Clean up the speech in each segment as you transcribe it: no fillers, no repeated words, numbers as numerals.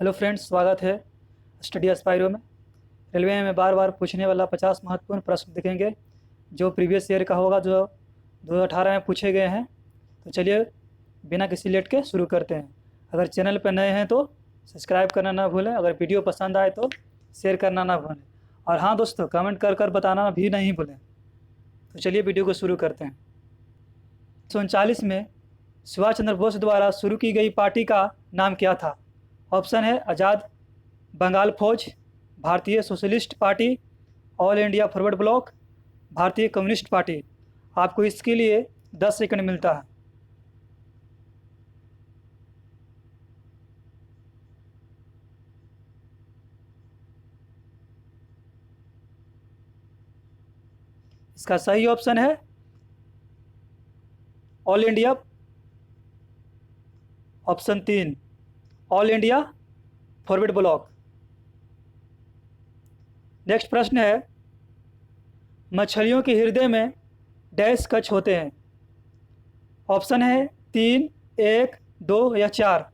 Hello friends, स्वागत है study एस्पायरो में। रेलवे में बार बार पूछने वाला 50 महत्वपूर्ण प्रश्न दिखेंगे जो प्रीवियस ईयर का होगा, जो 2018 में पूछे गए हैं। तो चलिए बिना किसी लेट के शुरू करते हैं। अगर चैनल पर नए हैं तो सब्सक्राइब करना ना भूलें। अगर वीडियो पसंद आए तो शेयर करना ना भूलें। और हाँ दोस्तों, कमेंट कर कर बताना भी नहीं भूलें। तो चलिए वीडियो को शुरू करते हैं। 1939 में सुभाष चंद्र बोस द्वारा शुरू की गई पार्टी का नाम क्या था? ऑप्शन है आज़ाद बंगाल फौज, भारतीय socialist party, all India forward block, भारतीय कम्युनिस्ट पार्टी। आपको इसके लिए 10 सेकंड मिलता है। इसका सही ऑप्शन है all India, option 3, all India forward block. Next प्रश्न है, मछलियों के हृदय में डैश कछ होते हैं? ऑप्शन है 3, 1, 2 या 4।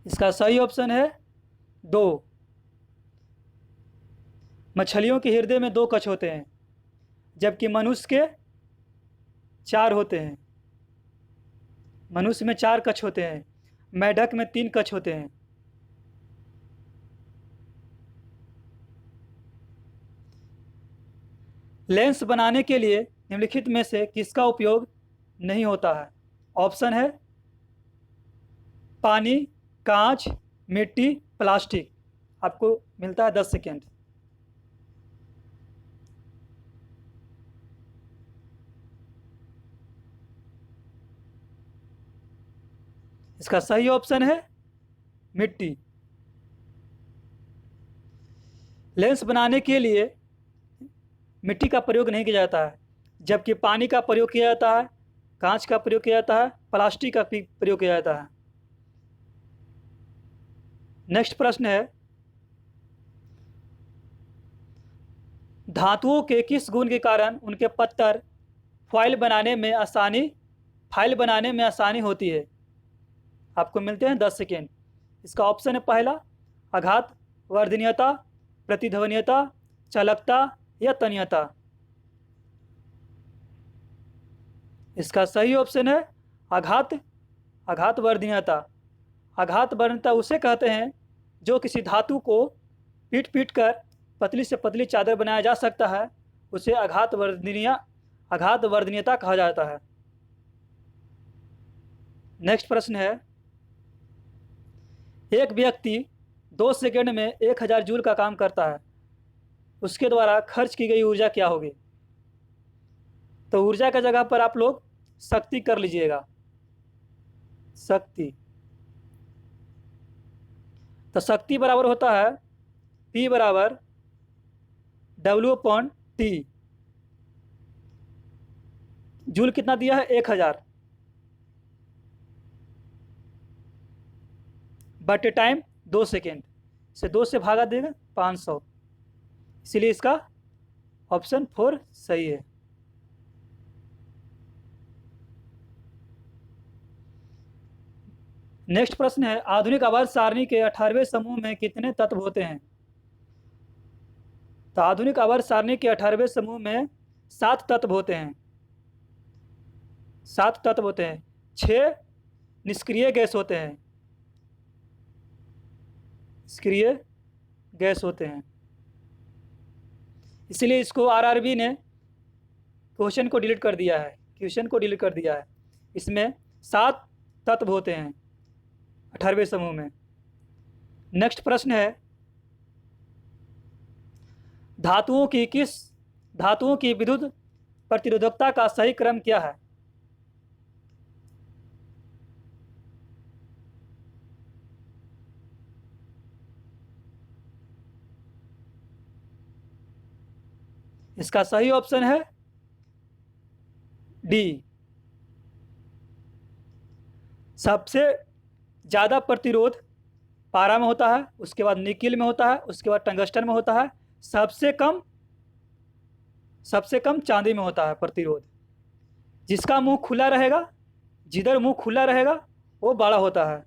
इसका सही ऑप्शन है 2। मछलियों के हृदय में 2 कछ होते हैं, जबकि मनुष्य के 4 होते हैं। मनुष्य में 4 कछ होते हैं, मेढक में 3 कछ होते हैं। लेंस बनाने के लिए निम्नलिखित में से किसका उपयोग नहीं होता है? ऑप्शन है पानी, कांच, मिट्टी, प्लास्टिक। आपको मिलता है 10 सेकेंड। इसका सही ऑप्शन है मिट्टी। लेंस बनाने के लिए मिट्टी का प्रयोग नहीं किया जाता है, जबकि पानी का प्रयोग किया जाता है, कांच का प्रयोग किया जाता है, प्लास्टिक का भी प्रयोग किया जाता है। नेक्स्ट प्रश्न है, धातुओं के किस गुण के कारण उनके पत्थर फाइल बनाने में आसानी होती है? आपको मिलते हैं 10 सेकेंड। इसका ऑप्शन है पहला आघात वर्धनीयता, प्रतिध्वनीयता, चालकता या तन्यता। इसका सही ऑप्शन है आघात वर्धनीयता। आघात वर्धनीयता उसे कहते हैं जो किसी धातु को पीट पीट कर पतली से पतली चादर बनाया जा सकता है, उसे आघात वर्धनीयता कहा जाता है। नेक्स्ट प्रश्न है, एक व्यक्ति 2 सेकंड में 1000 जूल का काम करता है, उसके द्वारा खर्च की गई ऊर्जा क्या होगी? तो ऊर्जा की जगह पर आप लोग शक्ति कर लीजिएगा, शक्ति। तो शक्ति बराबर होता है P बराबर W/T। जूल कितना दिया है? 1000 बटे टाइम 2 सेकेंड से 2 से भागा देगा 500। इसीलिए इसका ऑप्शन 4 सही है। नेक्स्ट प्रश्न है, आधुनिक आवर्त सारणी के 18वें समूह में कितने तत्व होते हैं? तो आधुनिक आवर्त सारणी के 18वें समूह में 7 तत्व होते हैं। 7 तत्व होते हैं। 6 निष्क्रिय गैस होते हैं, निष्क्रिय गैस होते हैं। इसलिए इसको आरआरबी ने क्वेश्चन को डिलीट कर दिया है। इसमें 7 तत्व होते हैं 18वें समूह में। नेक्स्ट प्रश्न है, धातुओं की विद्युत प्रतिरोधकता का सही क्रम क्या है? इसका सही ऑप्शन है डी। सबसे ज़्यादा प्रतिरोध पारा में होता है, उसके बाद निकिल में होता है, उसके बाद टंगस्टन में होता है, सबसे कम चांदी में होता है प्रतिरोध। जिसका मुंह खुला रहेगा, जिधर मुंह खुला रहेगा वो बड़ा होता है,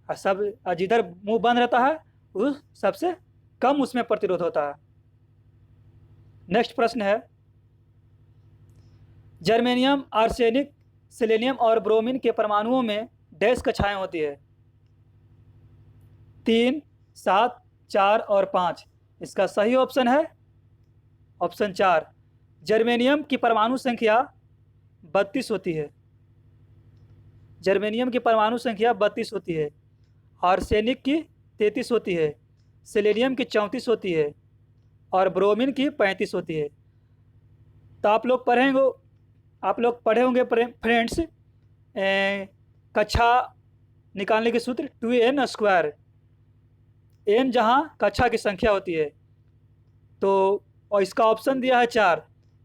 और जिधर मुंह बंद रहता है वो सबसे कम उसमें प्रतिरोध होता है। नेक्स्ट प्रश्न है, जर्मेनियम, आर्सेनिक, सेलेनियम और ब्रोमीन के परमाणुओं में डैश कक्षाएं होती है? 3, 7, 4 और 5। इसका सही ऑप्शन है ऑप्शन 4। जर्मेनियम की परमाणु संख्या 32 होती है। जर्मेनियम की परमाणु संख्या 32 होती है। आर्सेनिक की 33 होती है, सेलेनियम की 34 होती है और ब्रोमीन की 35 होती है। तो आप लोग पढ़े होंगे फ्रेंड्स, कक्षा निकालने के सूत्र 2n²। n जहाँ कक्षा की संख्या होती है, तो और इसका ऑप्शन दिया है 4,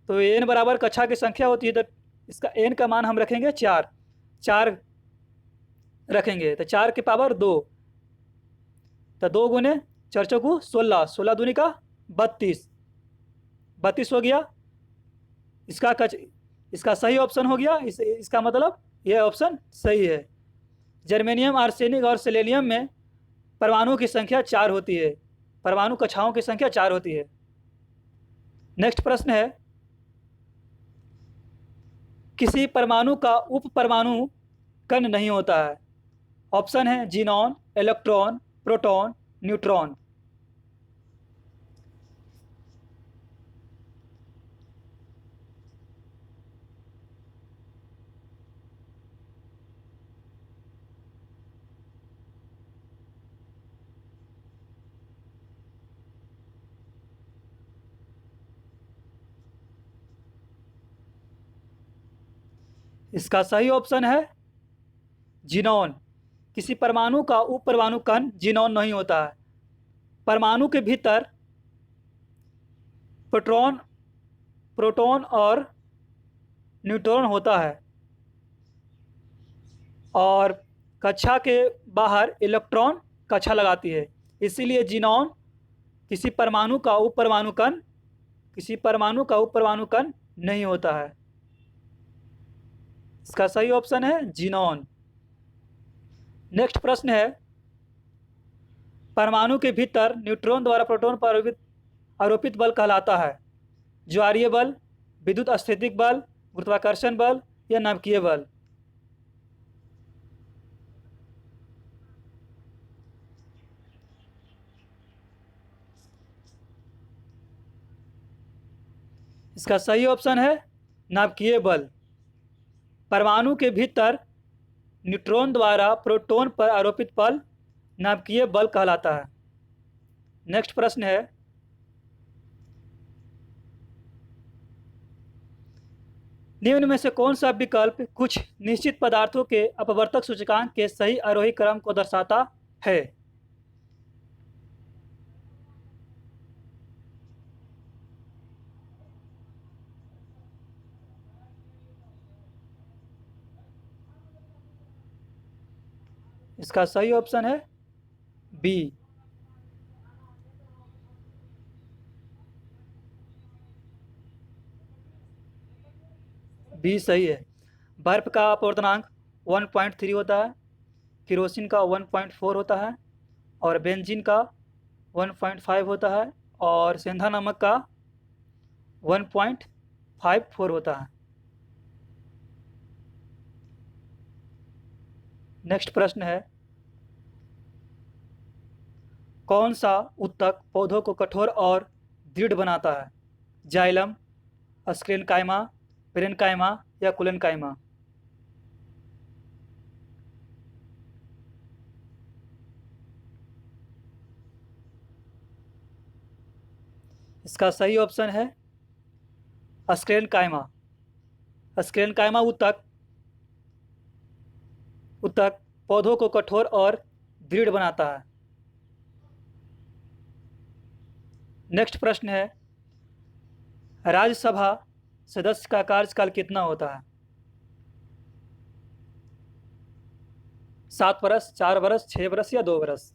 तो n बराबर कक्षा की संख्या होती है, तो इसका n का मान हम रखेंगे 4 रखेंगे, तो 4 की पावर 2, तो 2 गुने 4 चौकू 16, 16 दूनी का 32 हो गया। इसका सही ऑप्शन हो गया। इसका मतलब यह ऑप्शन सही है। जर्मेनियम, आर्सेनिक और सेलेनियम में परमाणु की संख्या 4 होती है, परमाणु कक्षाओं की संख्या 4 होती है। नेक्स्ट प्रश्न है, किसी परमाणु का उप परमाणु कण नहीं होता है? ऑप्शन है जीनॉन, इलेक्ट्रॉन, प्रोटॉन, न्यूट्रॉन। इसका सही ऑप्शन है जीनॉन। किसी परमाणु का उप परमाणु कण जीनॉन नहीं होता है। परमाणु के भीतर प्रोटॉन और न्यूट्रॉन होता है और कक्षा के बाहर इलेक्ट्रॉन कक्षा लगाती है। इसीलिए जीनॉन किसी परमाणु का उप परमाणु कण नहीं होता है। इसका सही ऑप्शन है जीनॉन। नेक्स्ट प्रश्न है, परमाणु के भीतर न्यूट्रॉन द्वारा प्रोटॉन पर आरोपित बल कहलाता है? ज्वारीय बल, विद्युत स्थैतिक बल, गुरुत्वाकर्षण बल या नाभिकीय बल? इसका सही ऑप्शन है नाभिकीय बल। परमाणु के भीतर न्यूट्रॉन द्वारा प्रोटॉन पर आरोपित बल नाभिकीय बल कहलाता है। नेक्स्ट प्रश्न है, निम्न में से कौन सा विकल्प कुछ निश्चित पदार्थों के अपवर्तक सूचकांक के सही आरोही क्रम को दर्शाता है? इसका सही ऑप्शन है बी। बी सही है। बर्फ का अपवर्तनांक 1.3 होता है, केरोसिन का 1.4 होता है और बेंजीन का 1.5 होता है और सेंधा नमक का 1.54 होता है। नेक्स्ट प्रश्न है, कौन सा उत्तक पौधों को कठोर और दृढ़ बनाता है? जाइलम, स्क्लेरेन्काइमा, पेरेन्काइमा या कुलेन्काइमा? इसका सही ऑप्शन है स्क्लेरेन्काइमा। स्क्लेरेन्काइमा उत्तक पौधों को कठोर और दृढ़ बनाता है। नेक्स्ट प्रश्न है, राज्यसभा सदस्य का कार्यकाल कितना होता है? 7 वर्ष, 4 वर्ष, 6 वर्ष या 2 वर्ष?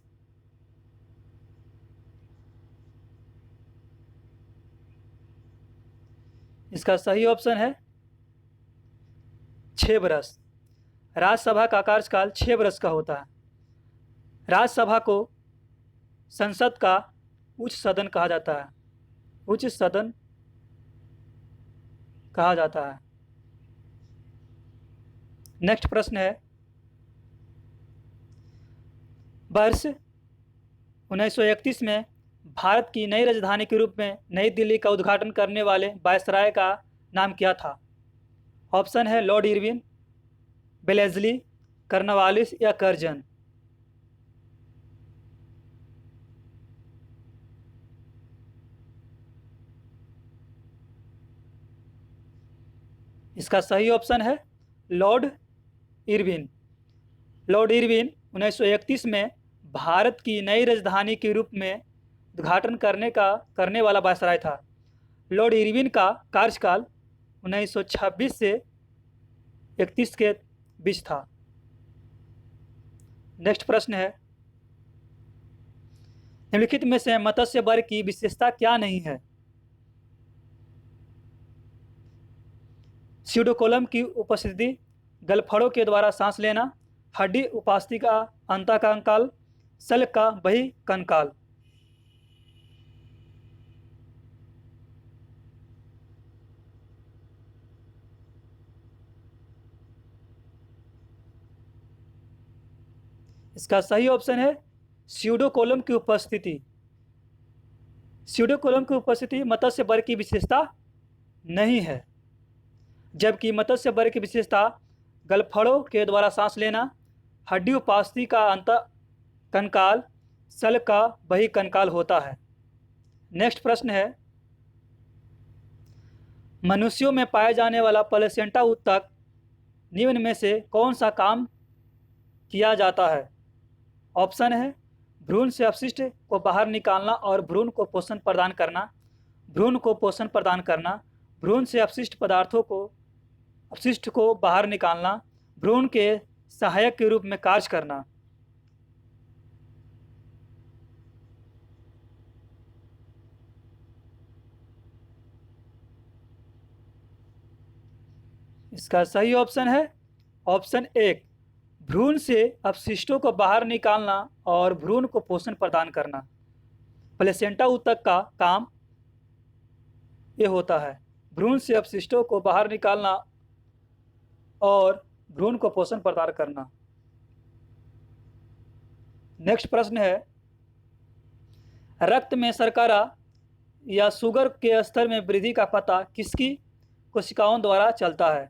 इसका सही ऑप्शन है 6 बरस। राज्यसभा का कार्यकाल 6 बरस का होता है। राज्यसभा को संसद का उच्च सदन कहा जाता है। उच्च सदन कहा जाता है। नेक्स्ट प्रश्न है, वर्ष 1931 में भारत की नई राजधानी के रूप में नई दिल्ली का उद्घाटन करने वाले वायसराय का नाम क्या था? ऑप्शन है लॉर्ड इरविन, बेलेस्ली, कर्नवालिस या कर्जन। इसका सही ऑप्शन है लॉर्ड इरविन। लॉर्ड इरविन 1931 में भारत की नई राजधानी के रूप में उद्घाटन करने वाला वायसराय था। लॉर्ड इरविन का कार्यकाल 1926 से 31 के बीच था। नेक्स्ट प्रश्न है, निम्नलिखित में से मत्स्य वर्ग की विशेषता क्या नहीं है? स्यूडोकोलम की उपस्थिति, गलफड़ों के द्वारा सांस लेना, हड्डी उपस्थिति का अंतःकंकाल, शल्क का बहिकंकाल। इसका सही ऑप्शन है स्यूडोकोलम की उपस्थिति। स्यूडोकोलम की उपस्थिति मत्स्य वर्ग की विशेषता नहीं है, जबकि मत्स्य वर्ग की विशेषता गलफड़ों के द्वारा सांस लेना, हड्डी उपस्थिति का अंतःकंकाल, शल्क का बहिकंकाल होता है। नेक्स्ट प्रश्न है, मनुष्यों में पाए जाने वाला प्लेसेंटा ऊतक निम्न में से कौन सा काम किया जाता है? ऑप्शन है भ्रूण से अपशिष्ट को बाहर निकालना और भ्रूण को पोषण प्रदान करना, भ्रूण को पोषण प्रदान करना, भ्रूण से अपशिष्ट को बाहर निकालना, भ्रूण के सहायक के रूप में कार्य करना। इसका सही ऑप्शन है ऑप्शन 1, भ्रूण से अपशिष्टों को बाहर निकालना और भ्रूण को पोषण प्रदान करना। प्लेसेंटा ऊतक का काम ये होता है, भ्रूण से अपशिष्टों को बाहर निकालना और भ्रूण को पोषण प्रदान करना। नेक्स्ट प्रश्न है, रक्त में शर्करा या शुगर के स्तर में वृद्धि का पता किसकी कोशिकाओं द्वारा चलता है?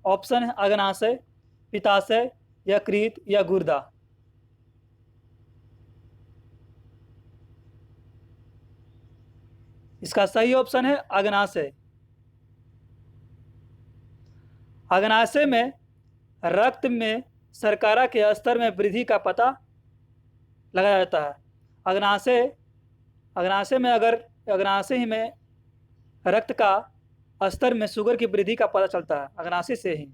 ऑप्शन है अग्नाशय, पित्ताशय, यकृत या गुर्दा। इसका सही ऑप्शन है अग्नाशय। अग्नाशय में रक्त में शर्करा के स्तर में वृद्धि का पता लगाया जाता है। अग्नाशय में रक्त का स्तर में शुगर की वृद्धि का पता चलता है, अग्नाशय से ही।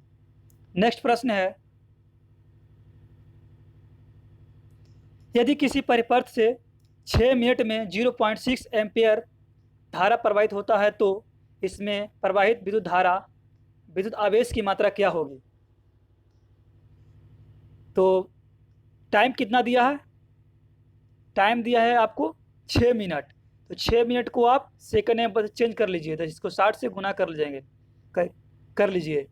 नेक्स्ट प्रश्न है, यदि किसी परिपथ से 6 मिनट में 0.6 एम्पियर धारा प्रवाहित होता है तो इसमें प्रवाहित विद्युत आवेश की मात्रा क्या होगी? तो टाइम कितना दिया है? टाइम दिया है आपको 6 मिनट। तो 6 मिनट को आप सेकंड में चेंज कर लीजिए, तो इसको 60 से गुना कर लीजिए, कर लीजिए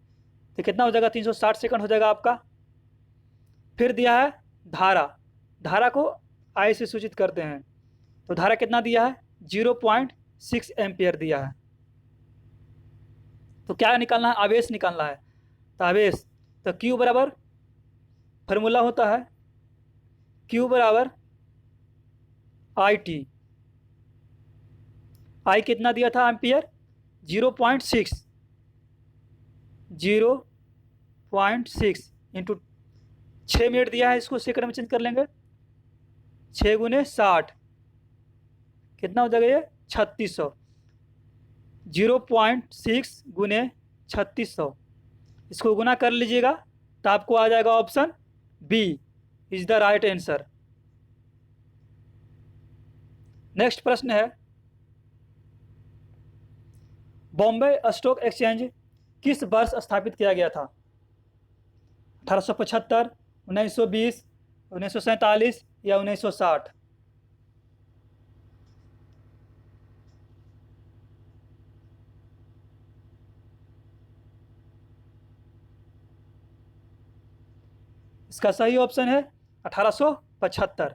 तो कितना हो जाएगा? 360 सेकंड हो जाएगा आपका। फिर दिया है धारा को आई से सूचित करते हैं, तो धारा कितना दिया है? 0.6 एम्पियर दिया है। तो क्या निकालना है? आवेश निकालना है। तो आवेश, तो Q बराबर फार्मूला होता है Q बराबर IT। I कितना दिया था एम्पियर? 0.6 इंटू 6 मिनट दिया है, इसको सेकंड में चेंज कर लेंगे। 6 गुने 60 कितना हो जाएगा? ये 3600। 0.6 गुने 3600, इसको गुना कर लीजिएगा तो आपको आ जाएगा option B is the right answer. Next प्रश्न है, बॉम्बे स्टॉक एक्सचेंज किस वर्ष स्थापित किया गया था? 1875, 1920, 1947 या 1960? इसका सही ऑप्शन है 1875।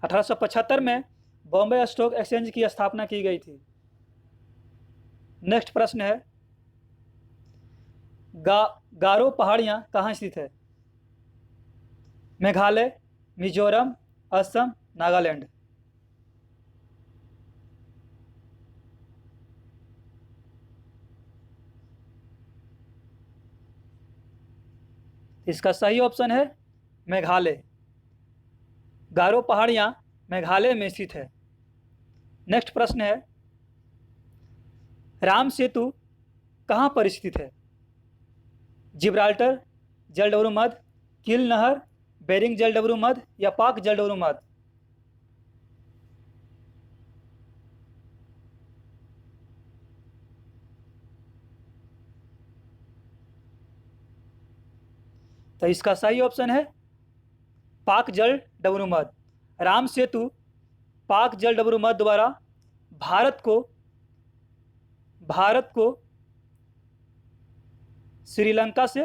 1875 में बॉम्बे स्टॉक एक्सचेंज की स्थापना की गई थी। नेक्स्ट प्रश्न है, गारो पहाड़ियाँ कहाँ स्थित है? मेघालय, मिजोरम, असम, नागालैंड? इसका सही ऑप्शन है मेघालय। गारो पहाड़ियाँ मेघालय में स्थित है। नेक्स्ट प्रश्न है, राम सेतु कहाँ पर स्थित है? जिब्राल्टर जलडबरू मध्य, किल नहर, बेरिंग जलडबरू मध्य या पाक जलडबरू मध्य? तो इसका सही ऑप्शन है पाक जलडबरू मध्य। राम सेतु पाक जलडबरू मध्य द्वारा भारत को श्रीलंका से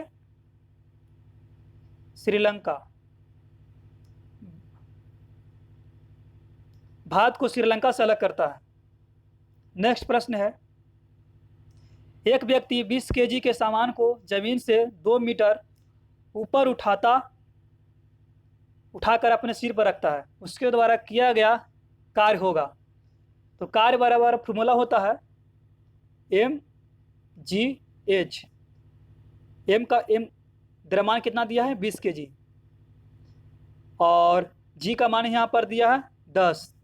अलग करता है। नेक्स्ट प्रश्न है, एक व्यक्ति 20 केजी के सामान को जमीन से 2 मीटर ऊपर उठाकर अपने सिर पर रखता है, उसके द्वारा किया गया कार्य होगा। तो कार्य बराबर फॉर्मूला होता है mgh। m द्रव्यमान कितना दिया है 20 केजी, और g का मान यहाँ पर दिया है 10,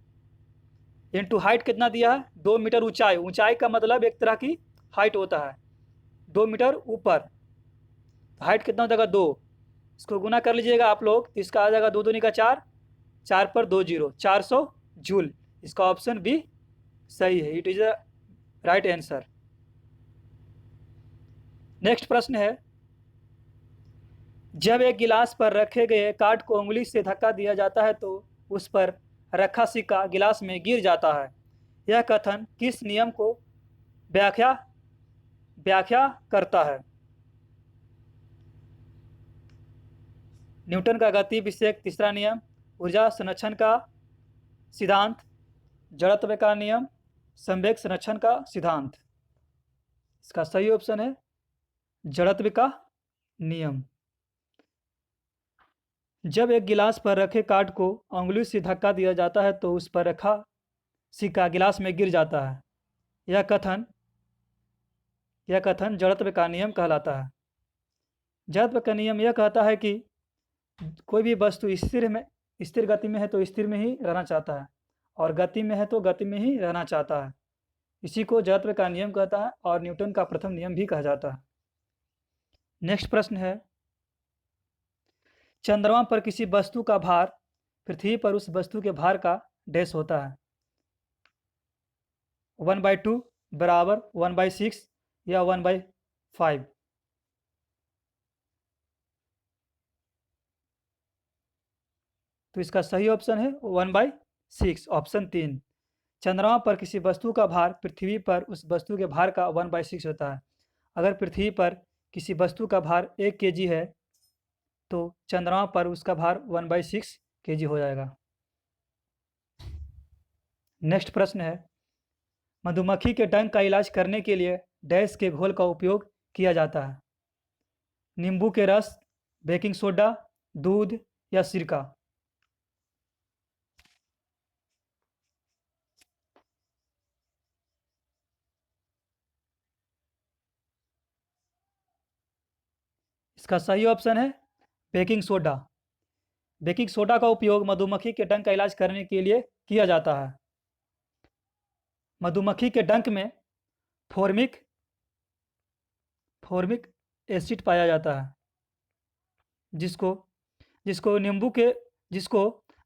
इंटू हाइट कितना दिया है 2 मीटर ऊंचाई। ऊंचाई का मतलब एक तरह की हाइट होता है, 2 मीटर ऊपर। हाइट कितना हो जाएगा 2, इसको गुना कर लीजिएगा आप लोग, तो इसका आ जाएगा 2 दूनी का 4, 4 पर 2 जीरो, 400 जूल। इसका ऑप्शन बी सही है, it is a right answer. Next प्रश्न है, जब एक गिलास पर रखे गए कार्ड को उंगली से धक्का दिया जाता है तो उस पर रखा सिक्का गिलास में गिर जाता है। यह कथन किस नियम को व्याख्या करता है? न्यूटन का गति विषयक तीसरा नियम, ऊर्जा संरक्षण का सिद्धांत, जड़त्व का नियम, संवेग संरक्षण का सिद्धांत? इसका सही ऑप्शन है जड़त्व का नियम। जब एक गिलास पर रखे कार्ड को उंगली से धक्का दिया जाता है तो उस पर रखा सिक्का गिलास में गिर जाता है। यह कथन जड़त्व का नियम कहलाता है। जड़त्व का नियम यह कहता है कि कोई भी वस्तु स्थिर गति में है तो स्थिर में ही रहना चाहता है, और गति में है तो गति में ही रहना चाहता है। इसी को जड़त्व का नियम कहता है और न्यूटन का प्रथम नियम भी कहा जाता है। नेक्स्ट प्रश्न है, चंद्रमा पर किसी वस्तु का भार पृथ्वी पर उस वस्तु के भार का डैश होता है? 1/2 बराबर 1/6 या 1/5? तो इसका सही ऑप्शन है 1/6, ऑप्शन 3। चंद्रमा पर किसी वस्तु का भार पृथ्वी पर उस वस्तु के भार का 1/6 होता है। अगर पृथ्वी पर किसी वस्तु का भार 1 kg है तो चंद्रमा पर उसका भार 1/6 kg हो जाएगा। नेक्स्ट प्रश्न है, मधुमक्खी के डंक का इलाज करने के लिए डैश के घोल का उपयोग किया जाता है? नींबू के रस, बेकिंग सोडा, दूध या सिरका? इसका सही ऑप्शन है बेकिंग सोडा। बेकिंग सोडा का उपयोग मधुमक्खी के डंक का इलाज करने के लिए किया जाता है। मधुमक्खी के डंक में फॉर्मिक एसिड पाया जाता है, जिसको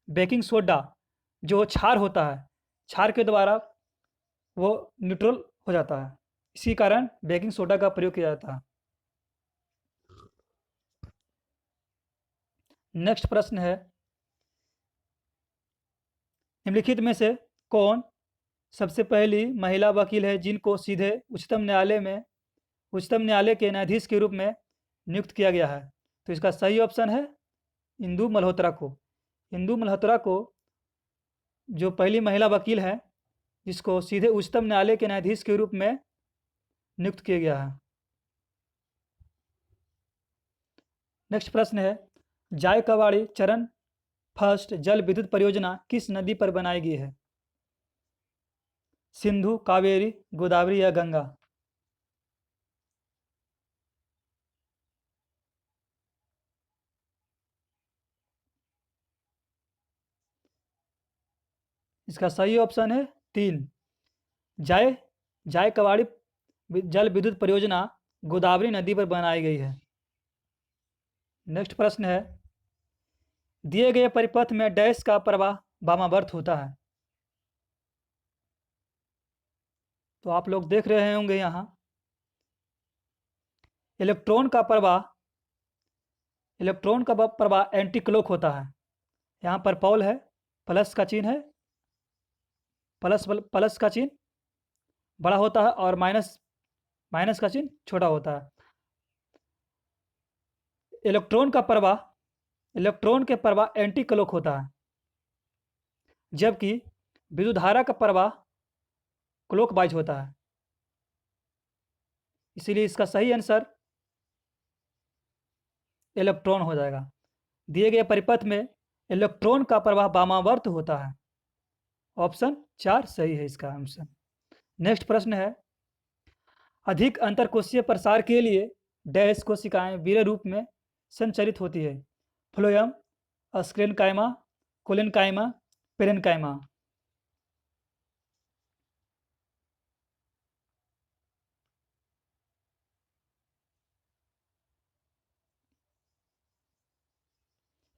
बेकिंग सोडा जो क्षार होता है, क्षार के द्वारा वो न्यूट्रल हो जाता है। इसी कारण बेकिंग सोडा का प्रयोग किया जाता है। नेक्स्ट प्रश्न है, निम्नलिखित में से कौन सबसे पहली महिला वकील है जिनको सीधे उच्चतम न्यायालय के न्यायाधीश के रूप में नियुक्त किया गया है? तो इसका सही ऑप्शन है इंदु मल्होत्रा को। इंदु मल्होत्रा को जो पहली महिला वकील है जिसको सीधे उच्चतम न्यायालय के न्यायाधीश के रूप में नियुक्त किया गया है। नेक्स्ट प्रश्न है, जायकवाड़ी चरण फर्स्ट जल विद्युत परियोजना किस नदी पर बनाई गई है? सिंधु, कावेरी, गोदावरी या गंगा? इसका सही ऑप्शन है 3, जाय जायकवाड़ी जल विद्युत परियोजना गोदावरी नदी पर बनाई गई है। नेक्स्ट प्रश्न है, दिए गए परिपथ में डैश का प्रवाह वामावर्त होता है? तो आप लोग देख रहे होंगे यहाँ इलेक्ट्रॉन का प्रवाह एंटी क्लॉक होता है। यहाँ पर पॉल है, प्लस का चिन्ह है, प्लस का चिन्ह बड़ा होता है और माइनस का चिन्ह छोटा होता है। इलेक्ट्रॉन के प्रवाह एंटी क्लॉक होता है, जबकि विद्युत धारा का प्रवाह क्लॉकवाइज होता है। इसीलिए इसका सही आंसर इलेक्ट्रॉन हो जाएगा। दिए गए परिपथ में इलेक्ट्रॉन का प्रवाह वामावर्त होता है। ऑप्शन 4 सही है इसका आंसर। नेक्स्ट प्रश्न है, अधिक अंतरकोशीय प्रसार के लिए डैश कोशिकाएं विरल रूप में संचरित होती है? Phloem, sclerenchyma, collenchyma, parenchyma?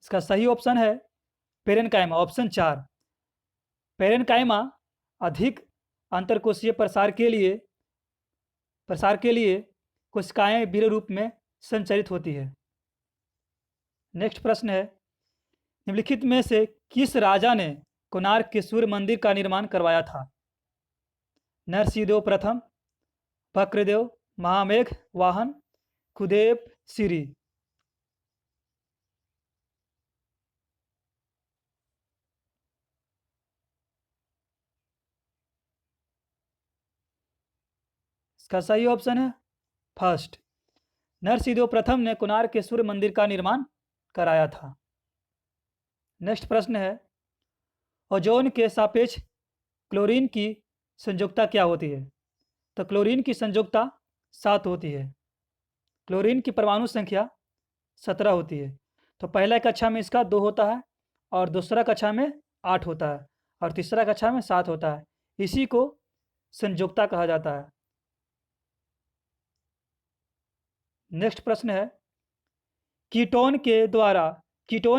इसका सही ऑप्शन है पेरेन्काइमा, ऑप्शन 4। पेरेन्काइमा अधिक अंतरकोशीय प्रसार के लिए कोशिकाएं विरल रूप में संचरित होती है। नेक्स्ट प्रश्न है, निम्नलिखित में से किस राजा ने कोणार्क के सूर्य मंदिर का निर्माण करवाया था? नरसिंहदेव प्रथम, वक्रदेव, महामेघ वाहन, कुदेव सिरी? इसका सही ऑप्शन है फर्स्ट, नरसिंहदेव प्रथम ने कोणार्क के सूर्य मंदिर का निर्माण कराया था। नेक्स्ट प्रश्न है, ओजोन के सापेक्ष क्लोरीन की संयोजकता क्या होती है? तो क्लोरीन की संयोजकता 7 होती है। क्लोरीन की परमाणु संख्या 17 होती है। तो पहला कक्षा में इसका 2 होता है, और दूसरा कक्षा में 8 होता है, और तीसरा कक्षा में 7 होता है। इसी को संयोजकता कहा जाता है। नेक्स्ट प्रश्न है, कीटोन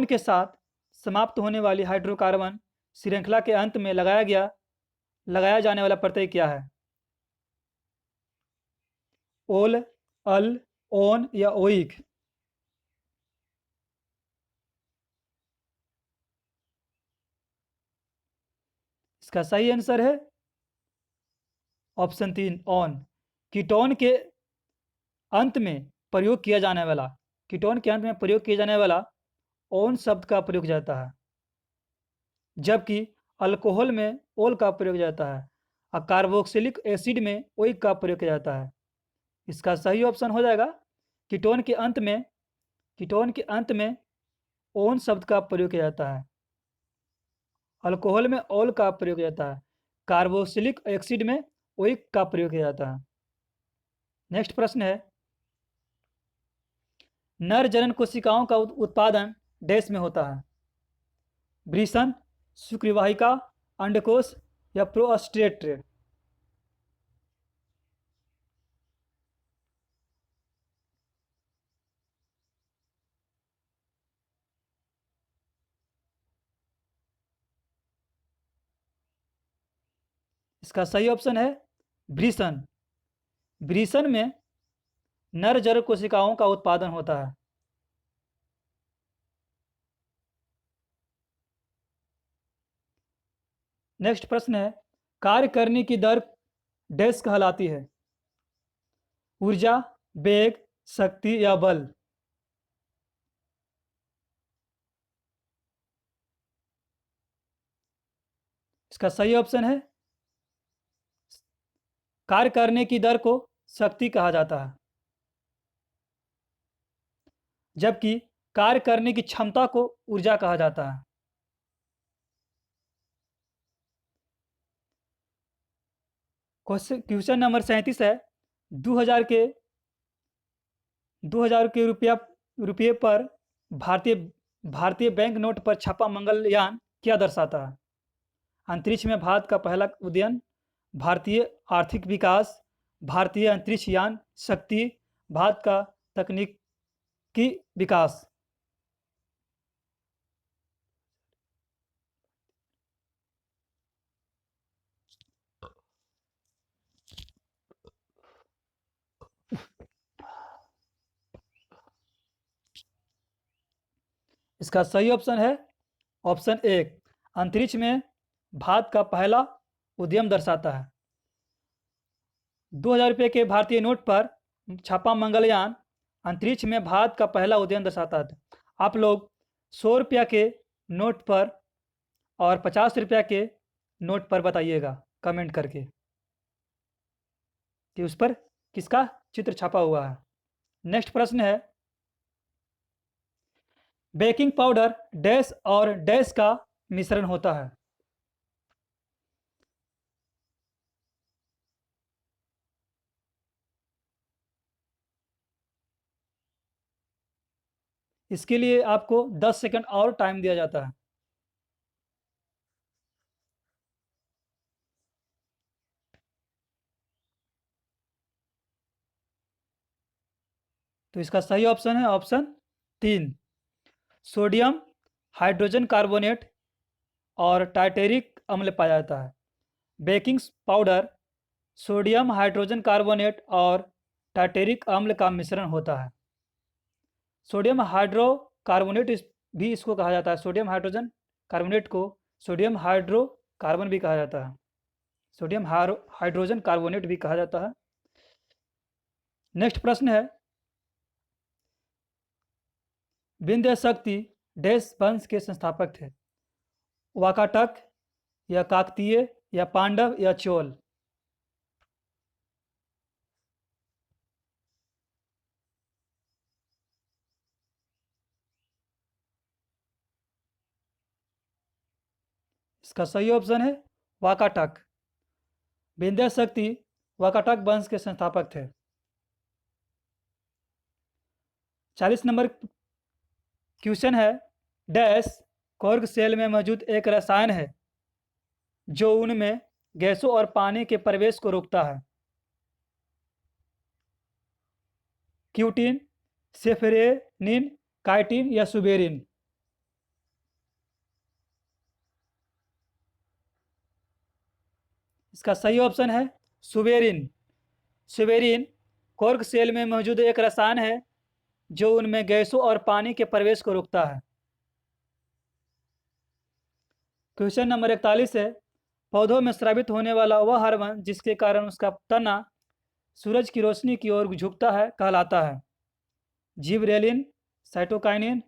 के साथ समाप्त होने वाली हाइड्रोकार्बन श्रृंखला के अंत में लगाया जाने वाला प्रत्यय क्या है? ओल, अल, ओन या ओइक? इसका सही आंसर है ऑप्शन 3, ऑन। कीटोन के अंत में प्रयोग किया जाने वाला ओन शब्द का प्रयोग जाता है, जबकि अल्कोहल में ओल का प्रयोग जाता है, और कार्बोक्सिलिक एसिड में ओइक का प्रयोग किया जाता है। इसका सही ऑप्शन हो जाएगा कीटोन के अंत में ओन शब्द का प्रयोग किया जाता है, अल्कोहल में ओल का प्रयोग किया जाता है, कार्बोक्सिलिक एसिड में ओइक का प्रयोग किया जाता है। नेक्स्ट प्रश्न है, नर जनन कोशिकाओं का उत्पादन डैश में होता है? वृषण, शुक्रवाहिका, अंडकोश या प्रोस्टेट? इसका सही ऑप्शन है वृषण। वृषण में नर जड़ कोशिकाओं का उत्पादन होता है। नेक्स्ट प्रश्न है, कार्य करने की दर डैश कहलाती है? ऊर्जा, वेग, शक्ति या बल? इसका सही ऑप्शन है, कार्य करने की दर को शक्ति कहा जाता है, जबकि कार्य करने की क्षमता को ऊर्जा कहा जाता है। क्वेश्चन नंबर 37 है, 2000 के 2000 के रुपये पर भारतीय भारतीय बैंक नोट पर छपा मंगलयान क्या दर्शाता है? अंतरिक्ष में भारत का पहला उद्यन, भारतीय आर्थिक विकास, भारतीय अंतरिक्ष यान शक्ति, भारत का तकनीकी विकास? इसका सही ऑप्शन है ऑप्शन 1, अंतरिक्ष में भारत का पहला उद्यम दर्शाता है। 2000 रुपये के भारतीय नोट पर छापा मंगलयान अंतरिक्ष में भारत का पहला उद्यम दर्शाता है। आप लोग 100 रुपया के नोट पर और 50 रुपया के नोट पर बताइएगा कमेंट करके कि उस पर किसका चित्र छपा हुआ है। नेक्स्ट प्रश्न है, बेकिंग पाउडर डैश और डैश का मिश्रण होता है? इसके लिए आपको 10 सेकंड और टाइम दिया जाता है। तो इसका सही ऑप्शन है ऑप्शन 3, सोडियम हाइड्रोजन कार्बोनेट और टार्टेरिक अम्ल पाया जाता है। Baking powder sodium hydrogen carbonate और टार्टेरिक अम्ल का मिश्रण होता है। सोडियम हाइड्रोकार्बोनेट भी इसको कहा जाता है। सोडियम हाइड्रोजन कार्बोनेट को सोडियम हाइड्रोकार्बन भी कहा जाता है, सोडियम हाइड्रोजन कार्बोनेट भी कहा जाता है। नेक्स्ट प्रश्न है, विंध्य शक्ति डैश वंश के संस्थापक थे? वाकाटक या काकतीय या पांडव या चोल? इसका सही ऑप्शन है वाकाटक। विंध्य शक्ति वाकाटक वंश के संस्थापक थे। 40 नंबर क्वेश्चन है, डैश कॉर्क सेल में मौजूद एक रसायन है जो उनमें गैसों और पानी के प्रवेश को रोकता है? क्यूटिन, सेफेरेनिन, काइटिन या सुबेरिन? इसका सही ऑप्शन है सुबेरिन। सुबेरिन कॉर्क सेल में मौजूद एक रसायन है जो उनमें गैसों और पानी के प्रवेश को रोकता है। क्वेश्चन नंबर 41 है, पौधों में स्रावित होने वाला वह हार्मोन जिसके कारण उसका तना सूरज की रोशनी की ओर झुकता है कहलाता है? जिबरेलिन, साइटोकाइनिन,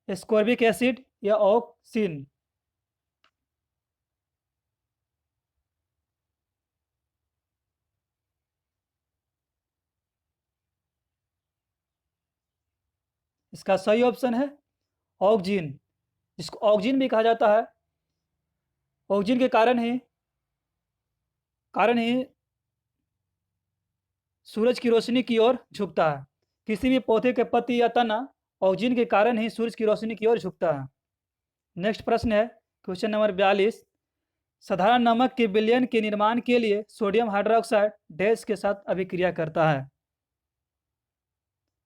एस्कॉर्बिक एसिड या ऑक्सिन? इसका सही ऑप्शन है ऑक्जिन, जिसको ऑक्जिन भी कहा जाता है। ऑक्जिन के कारण ही सूरज की रोशनी की ओर झुकता है। किसी भी पौधे के पत्ती या तना ऑक्जिन के कारण ही सूरज की रोशनी की ओर झुकता है। नेक्स्ट प्रश्न है क्वेश्चन नंबर 42, साधारण नमक के विलयन के निर्माण के लिए सोडियम हाइड्रोक्साइड डैश के साथ अभिक्रिया करता है?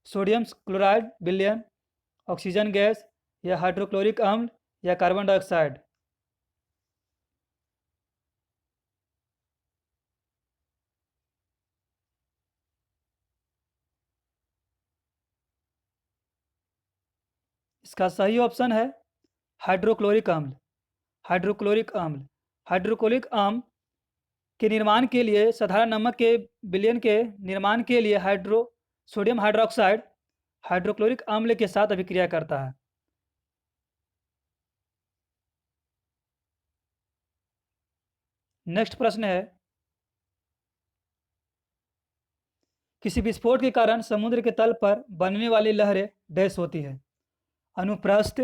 सोडियम क्लोराइड विलयन, ऑक्सीजन गैस या हाइड्रोक्लोरिक अम्ल या कार्बन डाइऑक्साइड? इसका सही ऑप्शन है हाइड्रोक्लोरिक अम्ल। हाइड्रोक्लोरिक अम्ल। हाइड्रोक्लोरिक अम्ल के निर्माण के लिए, साधारण नमक के विलयन के निर्माण के लिए सोडियम हाइड्रोक्साइड हाइड्रोक्लोरिक अम्ल के साथ अभिक्रिया करता है। नेक्स्ट प्रश्न है, किसी विस्फोट के कारण समुद्र के तल पर बनने वाली लहरें डैश होती है? अनुप्रस्थ,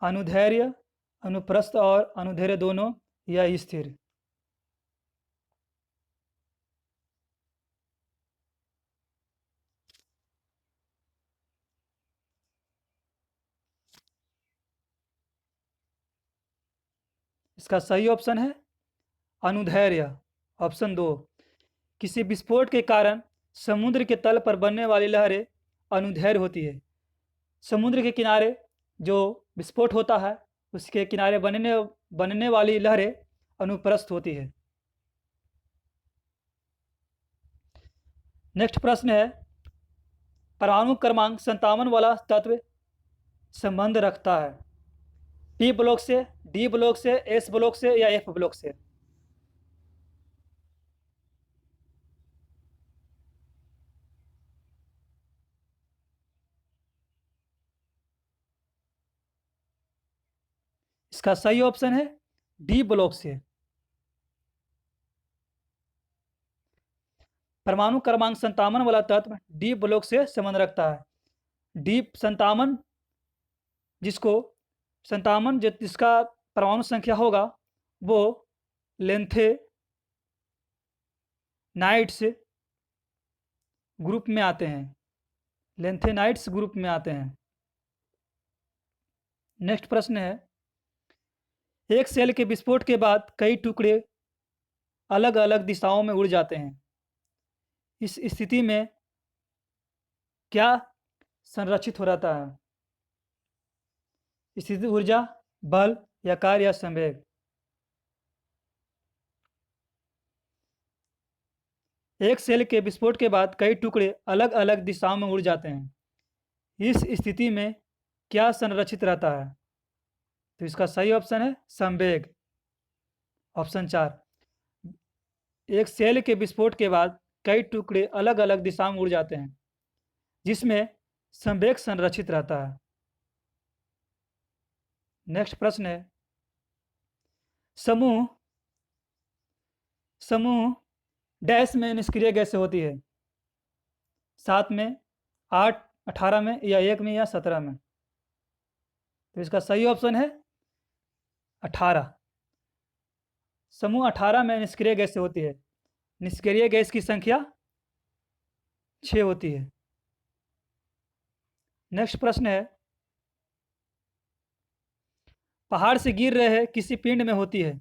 अनुदैर्घ्य, अनुप्रस्थ और अनुदैर्घ्य दोनों, या स्थिर? इसका सही ऑप्शन है अनुदैर्घ्य, ऑप्शन 2। किसी विस्फोट के कारण समुद्र के तल पर बनने वाली लहरें अनुदैर्घ्य होती है। समुद्र के किनारे जो विस्फोट होता है उसके किनारे बनने वाली लहरें अनुप्रस्थ होती है। नेक्स्ट प्रश्न है, परमाणु क्रमांक 57 वाला तत्व संबंध रखता है पी ब्लॉक से, डी ब्लॉक से, एस ब्लॉक से, या एफ ब्लॉक से? इसका सही ऑप्शन है डी ब्लॉक से। परमाणु क्रमांक 57 वाला तत्व डी ब्लॉक से संबंध रखता है। डी 57, जिसका परमाणु संख्या होगा वो लेंथेनाइट्स ग्रुप में आते हैं। लेंथेनाइट्स ग्रुप में आते हैं। नेक्स्ट प्रश्न है, एक सेल के विस्फोट के बाद कई टुकड़े अलग अलग दिशाओं में उड़ जाते हैं। इस स्थिति में क्या संरक्षित हो रहता है? स्थितिज ऊर्जा, बल, या कार्य, या संवेग? एक सेल के विस्फोट के बाद कई टुकड़े अलग अलग दिशाओं में उड़ जाते हैं। इस स्थिति में क्या संरक्षित रहता है? तो इसका सही ऑप्शन है संवेग, ऑप्शन 4। एक सेल के विस्फोट के बाद कई टुकड़े अलग अलग दिशाओं में उड़ जाते हैं जिसमें संवेग संरक्षित रहता है। नेक्स्ट प्रश्न है, समूह डैश में निष्क्रिय गैसें होती है? 7 में, 8, 18 में, या 1 में, या 17 में? तो इसका सही ऑप्शन है 18। समूह 18 में निष्क्रिय गैसें होती है। निष्क्रिय गैस की संख्या 6 होती है। नेक्स्ट प्रश्न है, पहाड़ से गिर रहे किसी पिंड में होती है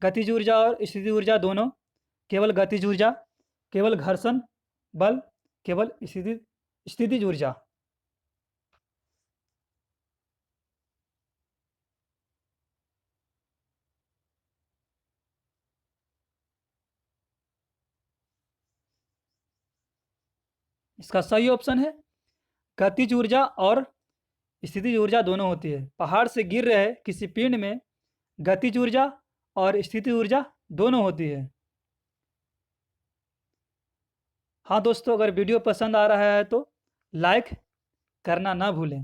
गतिज ऊर्जा और स्थिति ऊर्जा दोनों, केवल गतिज ऊर्जा, केवल घर्षण बल, केवल स्थितिज ऊर्जा? इसका सही ऑप्शन है गतिज ऊर्जा और स्थितिज ऊर्जा दोनों होती है। पहाड़ से गिर रहे किसी पिंड में गतिज ऊर्जा और स्थितिज ऊर्जा दोनों होती है। हाँ दोस्तों, अगर वीडियो पसंद आ रहा है तो लाइक करना ना भूलें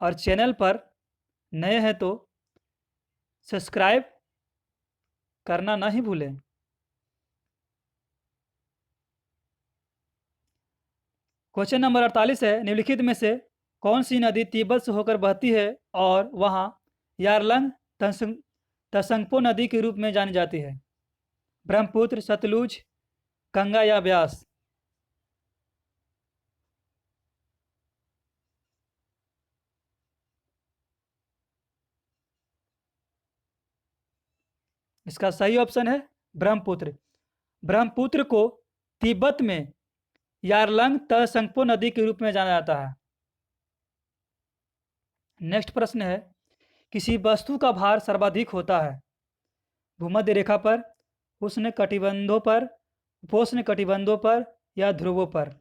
और चैनल पर नए हैं तो सब्सक्राइब करना ना ही भूलें। क्वेश्चन नंबर 48 है, निम्नलिखित में से कौन सी नदी तिब्बत से होकर बहती है और वहाँ यारलंग तसंगपो नदी के रूप में जानी जाती है? ब्रह्मपुत्र, सतलुज, गंगा, या ब्यास? इसका सही ऑप्शन है ब्रह्मपुत्र। ब्रह्मपुत्र को तिब्बत में यारलंग तसंगपो नदी के रूप में जाना जाता है। नेक्स्ट प्रश्न है, किसी वस्तु का भार सर्वाधिक होता है भूमध्य रेखा पर, उष्ण कटिबंधों पर, उपोष्ण कटिबंधों पर, या ध्रुवों पर? तो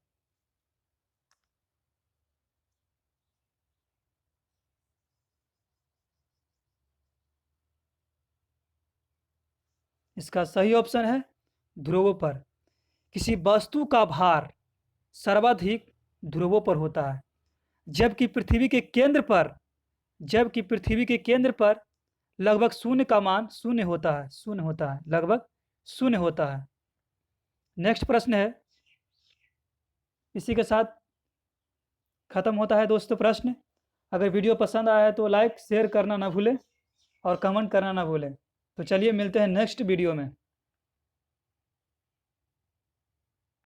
इसका सही ऑप्शन है ध्रुवों पर। किसी वस्तु का भार सर्वाधिक ध्रुवों पर होता है, जबकि पृथ्वी के केंद्र पर लगभग शून्य का मान शून्य होता है, लगभग शून्य होता है। नेक्स्ट प्रश्न है, इसी के साथ खत्म होता है दोस्तों प्रश्न। अगर वीडियो पसंद आया है तो लाइक शेयर करना ना भूलें और कमेंट करना ना भूलें। तो चलिए मिलते हैं नेक्स्ट वीडियो में।